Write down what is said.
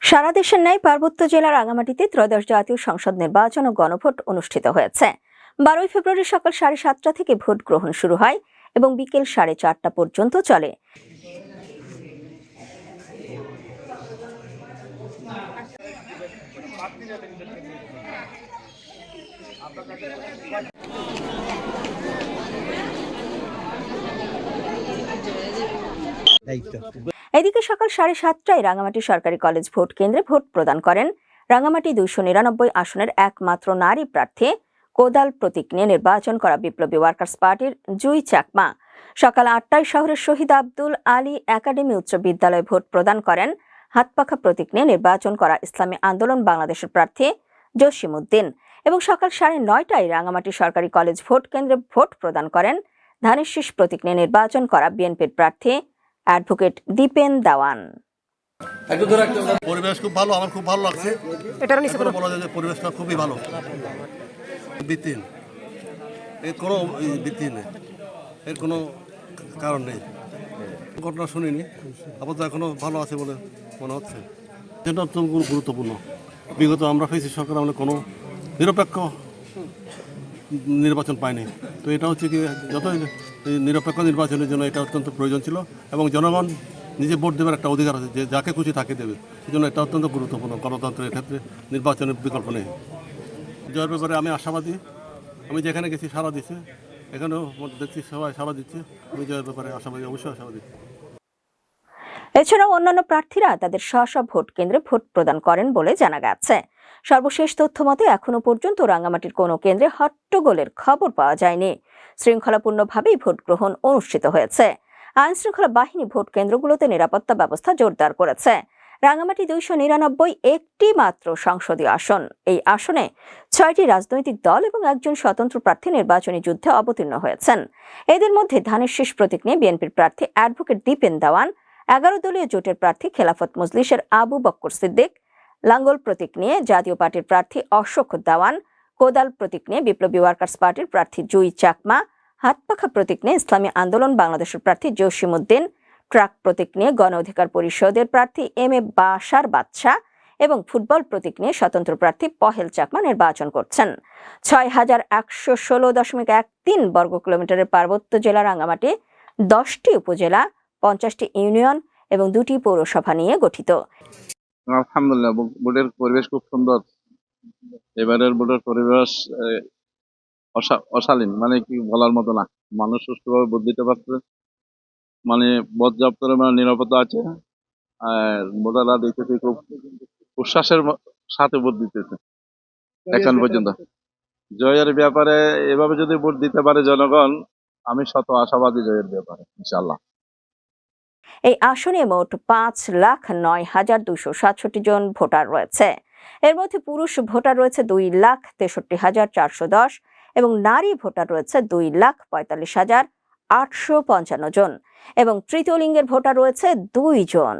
সারা দেশের ন্যায় পার্বত্য জেলা রাঙামাটিতে ত্রয়োদশ জাতীয় সংসদ নির্বাচন ও গণভোট অনুষ্ঠিত হয়েছে। 12 ফেব্রুয়ারি সকাল 7:30 থেকে ভোট গ্রহণ শুরু হয় এবং বিকেল 4:30 পর্যন্ত চলে। এদিকে সকাল 7:30টায় রাঙামাটি সরকারি কলেজ ভোট কেন্দ্রে ভোট প্রদান করেন রাঙামাটি 299 আসনের একমাত্র নারী প্রার্থী কোদাল প্রতীক নিয়ে নির্বাচন করা বিপ্লবী ওয়ার্কার্স পার্টির জুই চাকমা। সকাল 8টায় শহরের শহীদ আব্দুল আলী একাডেমি উচ্চ বিদ্যালয়ে ভোট প্রদান করেন হাতপাখা প্রতীক নিয়ে নির্বাচন করা ইসলামী আন্দোলন বাংলাদেশের প্রার্থী জসিমউদ্দিন এবং সকাল 9:30টায় রাঙামাটি সরকারি কলেজ ভোট কেন্দ্রে ভোট প্রদান করেন ধানের শীষ প্রতীক নিয়ে নির্বাচন করা বিএনপির প্রার্থী অ্যাডভোকেট দীপেন দাওয়ান। পরিবেশ খুব ভালো, আমার খুব ভালো লাগছে। বলা যায় যে পরিবেশটা খুবই ভালো। ভিত্তিহীন, এর কোনো ভিত্তিহীন নেই, এর কোনো কারণ নেই। ঘটনা শুনিনি, আপাতত এখনো ভালো আছে বলে মনে হচ্ছে। এটা অত্যন্ত গুরুত্বপূর্ণ। বিগত আমরা পেয়েছি সরকার আমলে কোনো নিরপেক্ষ নির্বাচন পায়নি। তো এটা হচ্ছে কি যতই নিরপেক্ষ নির্বাচনের জন্য এটা অত্যন্ত প্রয়োজন ছিল এবং জনগণ নিজে ভোট দেওয়ার একটা অধিকার আছে, যে যাকে খুশি তাকে দেবে। সেই জন্য এটা অত্যন্ত গুরুত্বপূর্ণ। গণতন্ত্রের ক্ষেত্রে নির্বাচনের বিকল্প নেই। জয়ের ব্যাপারে আমি আশাবাদী। আমি যেখানে গেছি সাড়া দিচ্ছে, এখানেও দেখছি সবাই সাড়া দিচ্ছে। আমি জয়ের ব্যাপারে আশাবাদী, অবশ্যই আশাবাদী। এছাড়াও অন্যান্য প্রার্থীরা তাদের স্ব ভোট কেন্দ্রে ভোট প্রদান করেন বলে জানা গেছে। সর্বশেষ তথ্য মতে এখনো পর্যন্ত রাঙামাটির কোনো কেন্দ্রে হট্টগোলের খবর পাওয়া যায়নি। শৃঙ্খলাপূর্ণভাবেই ভোট গ্রহণ অনুষ্ঠিত হয়েছে। আইন শৃঙ্খলা বাহিনী ভোট কেন্দ্রগুলোতে নিরাপত্তা ব্যবস্থা জোরদার করেছে। রাঙামাটি 299 একটি মাত্র সংসদীয় আসন। এই আসনে 6টি রাজনৈতিক দল এবং একজন স্বতন্ত্র প্রার্থী নির্বাচনী যুদ্ধে অবতীর্ণ হয়েছেন। এদের মধ্যে ধানের শীষ প্রতীক নিয়ে বিএনপির প্রার্থী অ্যাডভোকেট দীপেন দাওয়ান, 11 দলীয় জোটের প্রার্থী খেলাফত মজলিসের আবু বক্কর সিদ্দিক, লাঙ্গল প্রতীক নিয়ে জাতীয় পার্টির প্রার্থী অশোক দাওয়ান, কোদাল প্রতীক নিয়ে বিপ্লবী ওয়ার্কার্স পার্টির প্রার্থী জুই চাকমা, হাতপাখা প্রতীক নিয়ে ইসলামী আন্দোলন বাংলাদেশের প্রার্থী জসিমউদ্দিন, ট্রাক প্রতীক নিয়ে গণ অধিকার পরিষদের প্রার্থী এম এ বাশার বাদশা এবং ফুটবল প্রতীক নিয়ে স্বতন্ত্র প্রার্থী পহেল চাকমা নির্বাচন করছেন। 6116.13 বর্গ কিলোমিটারের পার্বত্য জেলা রাঙামাটি 10টি উপজেলা, 50টি ইউনিয়ন এবং 2টি পৌরসভা নিয়ে গঠিত। আলহামদুলিল্লাহ, ভোটের পরিবেশ খুব সুন্দর। এবারের ভোটের পরিবেশ অশালীন, মানে কি বলার মতো না। মানুষ সুষ্ঠুভাবে ভোট দিতে পারছে, মানে পর্যাপ্ত নিরাপত্তা আছে। আর ভোটাররা দেখতেছি খুব উচ্ছ্বাসের সাথে ভোট দিতেছে এখন পর্যন্ত। জয়ের ব্যাপারে এভাবে যদি ভোট দিতে পারে জনগণ, আমি শত আশাবাদী জয়ের ব্যাপারে, ইনশাআল্লাহ। এই আসনে মোট 5,09,267 জন ভোটার রয়েছে। এর মধ্যে পুরুষ ভোটার রয়েছে 2,63,410 এবং নারী ভোটার রয়েছে 2,45,855 জন এবং তৃতীয় লিঙ্গের ভোটার রয়েছে 2 জন।